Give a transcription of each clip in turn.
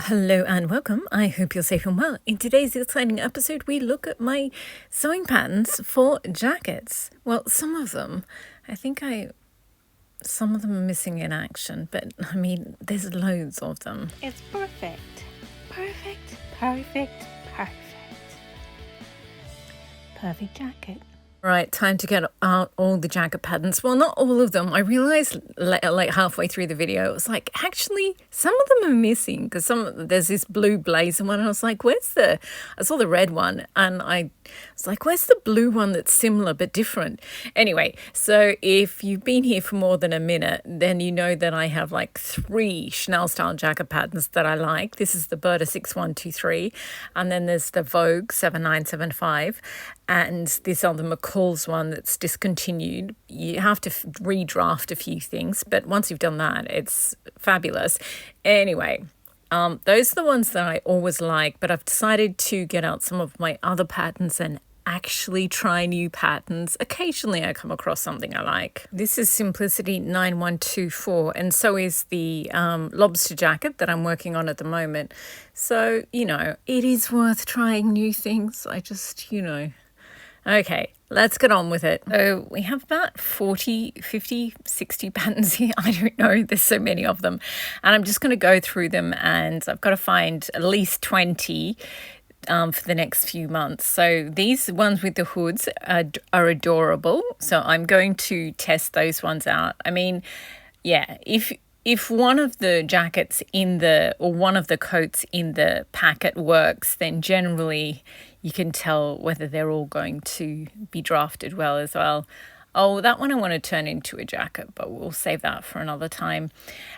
Hello and welcome. I hope you're safe and well. In today's exciting episode, we look at my sewing patterns for jackets. Well, some of them are missing in action, but I mean, there's loads of them. It's perfect. Perfect, perfect, perfect. Perfect jacket. Right, time to get out all the jacket patterns. Well, not all of them. I realized like halfway through the video, it was like, actually, some of them are missing because there's this blue blazer one. And I was like, I saw the red one and I was like, where's the blue one that's similar but different? Anyway, so if you've been here for more than a minute, then you know that I have like 3 Chanel style jacket patterns that I like. This is the Berta 6123 and then there's the Vogue 7975 and this other McCall's one that's discontinued. You have to redraft a few things, but once you've done that, it's fabulous. Anyway, those are the ones that I always like, but I've decided to get out some of my other patterns and actually try new patterns. Occasionally I come across something I like. This is Simplicity 9124 and so is the lobster jacket that I'm working on at the moment. So, it is worth trying new things. Okay, let's get on with it. So we have about 40, 50, 60 patterns here. I don't know. There's so many of them. And I'm just going to go through them and I've got to find at least 20 for the next few months. So these ones with the hoods are adorable. So I'm going to test those ones out. I mean, yeah, if one of the jackets or one of the coats in the packet works, then generally you can tell whether they're all going to be drafted well as well. Oh, that one I want to turn into a jacket, but we'll save that for another time.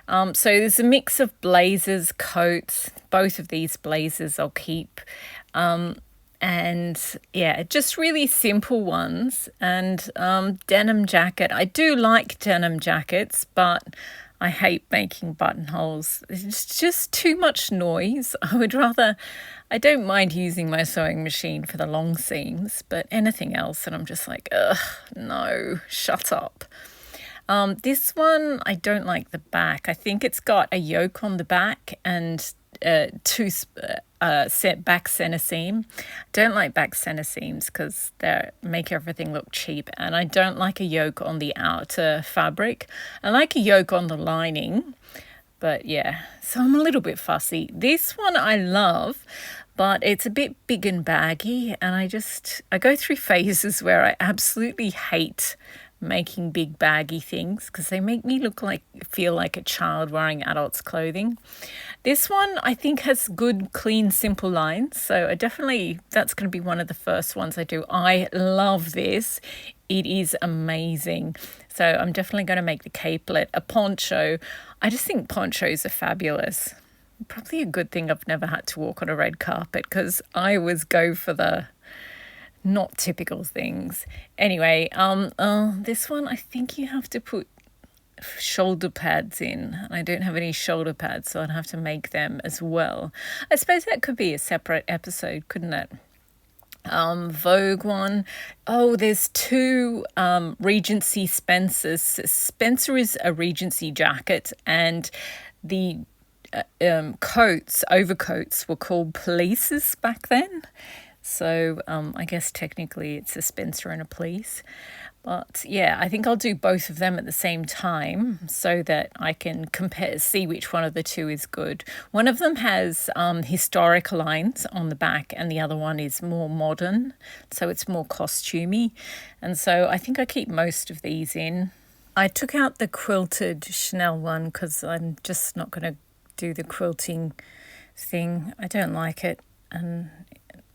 So there's a mix of blazers, coats. Both of these blazers I'll keep. And yeah, just really simple ones. And denim jacket. I do like denim jackets, but I hate making buttonholes. It's just too much noise. I don't mind using my sewing machine for the long seams, but anything else, and I'm just like, ugh, no, shut up. This one, I don't like the back. I think it's got a yoke on the back and 2 back center seam. Don't like back center seams because they make everything look cheap, and I don't like a yoke on the outer fabric. I like a yoke on the lining, but yeah, so I'm a little bit fussy. This one I love, but it's a bit big and baggy, and I go through phases where I absolutely hate making big baggy things because they make me feel like a child wearing adults' clothing. This one I think has good, clean, simple lines, so that's going to be one of the first ones I do. I love this. It is amazing. So I'm definitely going to make the capelet a poncho. I just think ponchos are fabulous. Probably a good thing I've never had to walk on a red carpet because I always go for the not typical things. Anyway, this one I think you have to put shoulder pads in, and I don't have any shoulder pads, so I'd have to make them as well. I suppose that could be a separate episode, couldn't it? Vogue one. Oh, there's 2 Regency Spencers. Spencer is a Regency jacket, and the overcoats were called Polices back then. So I guess technically it's a Spencer and a Police. But yeah, I think I'll do both of them at the same time so that I can see which one of the 2 is good. One of them has historic lines on the back and the other one is more modern. So it's more costumey. And so I think I keep most of these in. I took out the quilted Chanel one because I'm just not going to do the quilting thing. I don't like it. And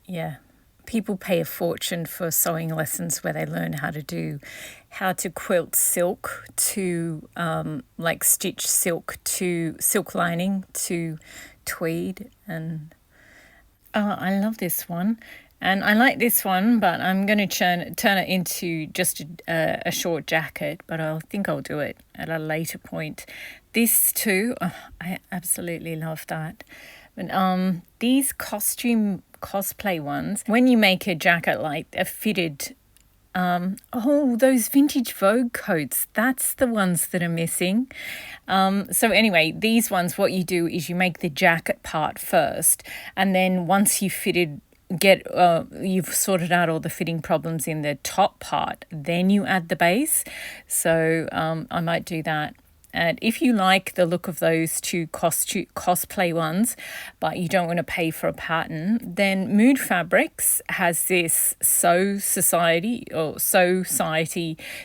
yeah, people pay a fortune for sewing lessons where they learn how to quilt silk to stitch silk to silk lining to tweed. And I love this one. And I like this one, but I'm going to turn it into just a short jacket, but I think I'll do it at a later point. This too, I absolutely love that. And these cosplay ones, when you make a jacket like a fitted Oh, those vintage Vogue coats. That's the ones that are missing. So anyway, these ones, what you do is you make the jacket part first, and then once you've sorted out all the fitting problems in the top part, then you add the base. So I might do that. And if you like the look of those two cosplay ones, but you don't want to pay for a pattern, then Mood Fabrics has this Sew Society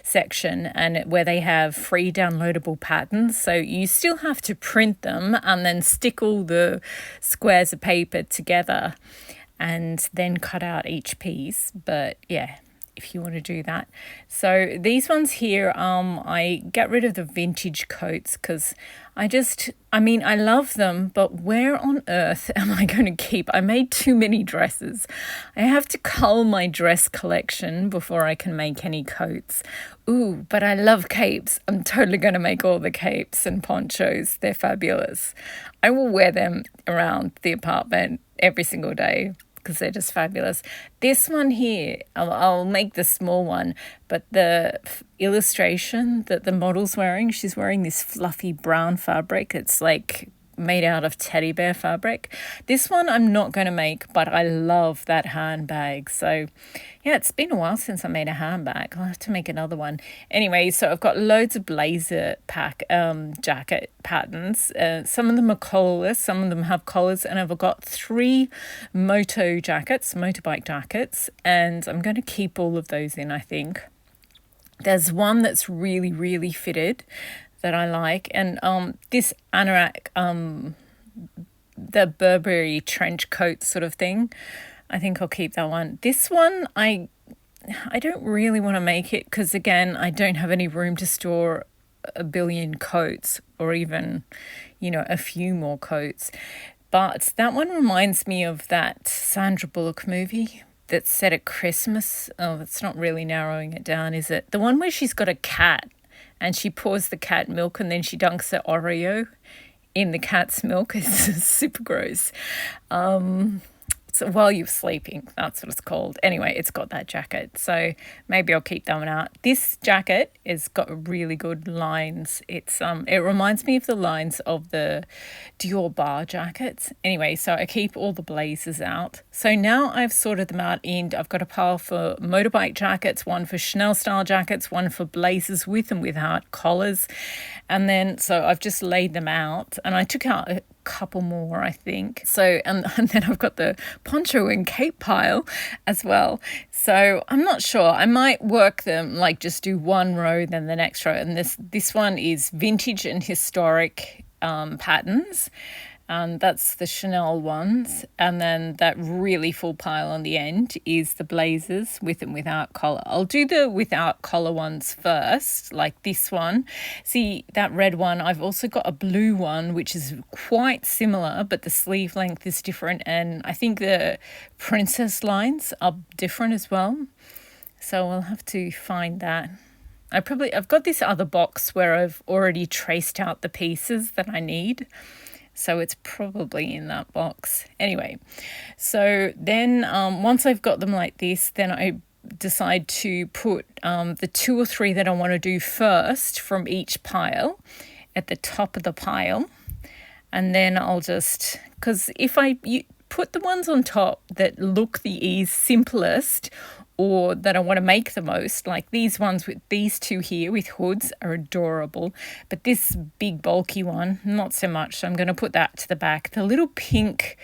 section, and where they have free downloadable patterns. So you still have to print them and then stick all the squares of paper together and then cut out each piece. But yeah, if you want to do that. So these ones here, I get rid of the vintage coats because I love them, but where on earth am I going to keep? I made too many dresses. I have to cull my dress collection before I can make any coats. Ooh, but I love capes. I'm totally going to make all the capes and ponchos. They're fabulous. I will wear them around the apartment every single day because they're just fabulous. This one here, I'll make the small one, but the illustration that the model's wearing, she's wearing this fluffy brown fabric. It's like made out of teddy bear fabric. This one I'm not going to make, but I love that handbag. So yeah, it's been a while since I made a handbag. I'll have to make another one. Anyway, so I've got loads of blazer jacket patterns. Some of them are collarless, some of them have collars, and I've got 3 motorbike jackets, and I'm going to keep all of those in, I think. There's one that's really, really fitted that I like, and this anorak, the Burberry trench coat sort of thing, I think I'll keep that one. This one, I don't really want to make it because, again, I don't have any room to store a billion coats or even, a few more coats. But that one reminds me of that Sandra Bullock movie that's set at Christmas. Oh, that's not really narrowing it down, is it? The one where she's got a cat and she pours the cat milk and then she dunks the Oreo in the cat's milk. It's super gross. So while you're sleeping, that's what it's called. Anyway, it's got that jacket, so maybe I'll keep that one out. This jacket has got really good lines. It reminds me of the lines of the Dior bar jackets. Anyway, so I keep all the blazers out. So now I've sorted them out, and I've got a pile for motorbike jackets, one for Chanel style jackets, one for blazers with and without collars, and then so I've just laid them out, and I took out a couple more, I think. So and then I've got the poncho and cape pile as well. So I'm not sure. I might work them, like just do one row, then the next row. And this one is vintage and historic patterns. That's the Chanel ones. And then that really full pile on the end is the blazers with and without collar. I'll do the without collar ones first, like this one. See, that red one, I've also got a blue one, which is quite similar, but the sleeve length is different. And I think the princess lines are different as well. So I'll have to find that. I've got this other box where I've already traced out the pieces that I need. So it's probably in that box. Anyway, so then once I've got them like this, then I decide to put the 2 or 3 that I want to do first from each pile at the top of the pile. And then I'll just, because if you put the ones on top that look the simplest, or that I want to make the most, like these ones with these 2 here with hoods are adorable, but this big bulky one, not so much. So I'm going to put that to the back. The little pink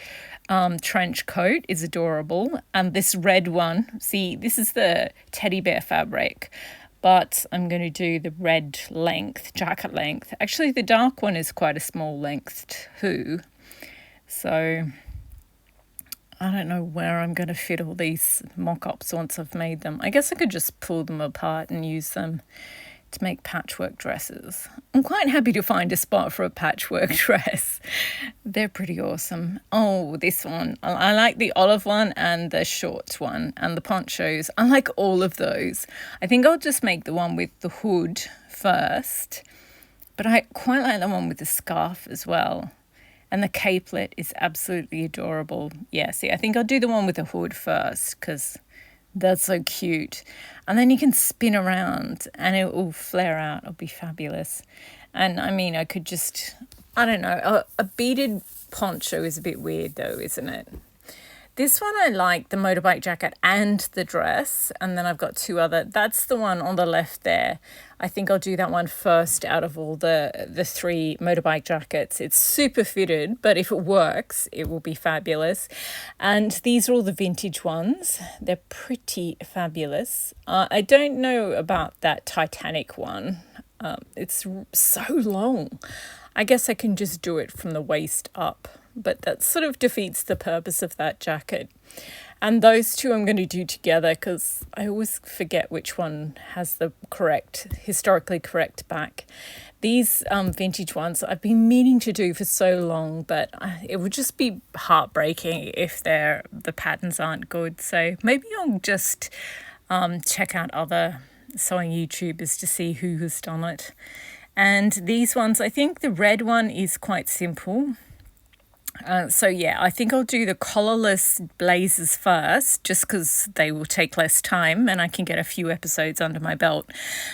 trench coat is adorable, and this red one, see, this is the teddy bear fabric, but I'm going to do the red length, jacket length. Actually, the dark one is quite a small length too. So I don't know where I'm going to fit all these mock-ups once I've made them. I guess I could just pull them apart and use them to make patchwork dresses. I'm quite happy to find a spot for a patchwork dress. They're pretty awesome. Oh, this one. I like the olive one and the short one and the ponchos. I like all of those. I think I'll just make the one with the hood first, but I quite like the one with the scarf as well. And the capelet is absolutely adorable. Yeah, see, I think I'll do the one with the hood first because That's so cute. And then you can spin around and it will flare out. It'll be fabulous. And I mean, I could just, I don't know, a beaded poncho is a bit weird though, isn't it? This one I like, the motorbike jacket and the dress. And then I've got two other, that's the one on the left there. I think I'll do that one first out of all the three motorbike jackets. It's super fitted, but if it works, it will be fabulous. And these are all the vintage ones. They're pretty fabulous. I don't know about that Titanic one. It's so long. I guess I can just do it from the waist up, but that sort of defeats the purpose of that jacket. And those two I'm going to do together because I always forget which one has the historically correct back. These vintage ones I've been meaning to do for so long, but it would just be heartbreaking if the patterns aren't good. So maybe I'll just check out other sewing YouTubers to see who has done it. And these ones, I think the red one is quite simple. So yeah, I think I'll do the collarless blazers first, just because they will take less time and I can get a few episodes under my belt.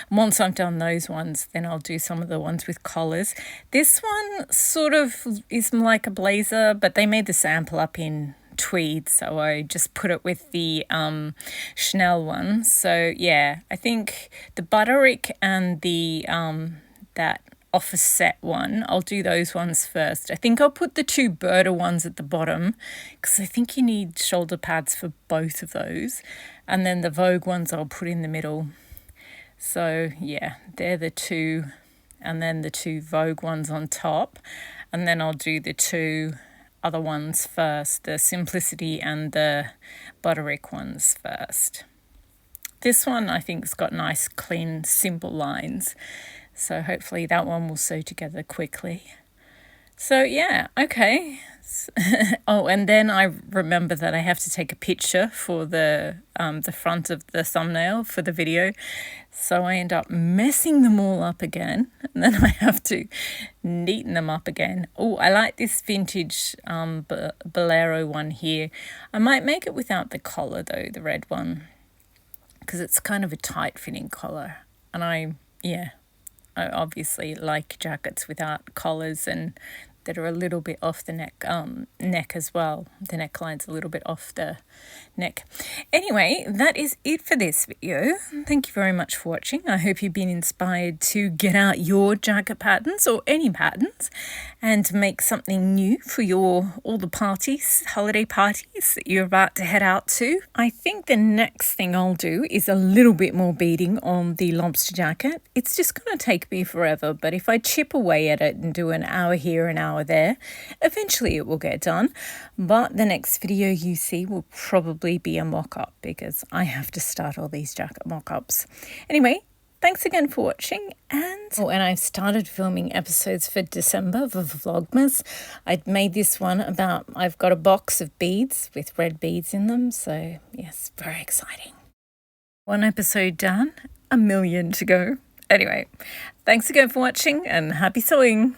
Once I've done those ones, then I'll do some of the ones with collars. This one sort of is like a blazer, but they made the sample up in tweed, so I just put it with the Chanel one. So yeah, I think the Butterick and the that office set one, I'll do those ones first. I think I'll put the two Berta ones at the bottom because I think you need shoulder pads for both of those, and then the Vogue ones I'll put in the middle. So yeah, they're the two, and then the two Vogue ones on top, and then I'll do the two other ones first, the Simplicity and the Butterick ones first. This one I think's got nice, clean, simple lines. So hopefully that one will sew together quickly. So yeah, okay. Oh, and then I remember that I have to take a picture for the front of the thumbnail for the video. So I end up messing them all up again, and then I have to neaten them up again. Oh, I like this vintage bolero one here. I might make it without the collar though, the red one, because it's kind of a tight fitting collar. And I obviously like jackets without collars and that are a little bit off the neck as well. The neckline's a little bit off the neck. Anyway, that is it for this video. Thank you very much for watching. I hope you've been inspired to get out your jacket patterns or any patterns and make something new for all the parties, holiday parties that you're about to head out to. I think the next thing I'll do is a little bit more beading on the lobster jacket. It's just going to take me forever, but if I chip away at it and do an hour here, an hour there, eventually it will get done. But the next video you see will probably be a mock-up because I have to start all these jacket mock-ups. Anyway, thanks again for watching, and I've started filming episodes for December for Vlogmas. I made this one about, I've got a box of beads with red beads in them, so yes, very exciting. One episode done, a million to go. Anyway, thanks again for watching and happy sewing.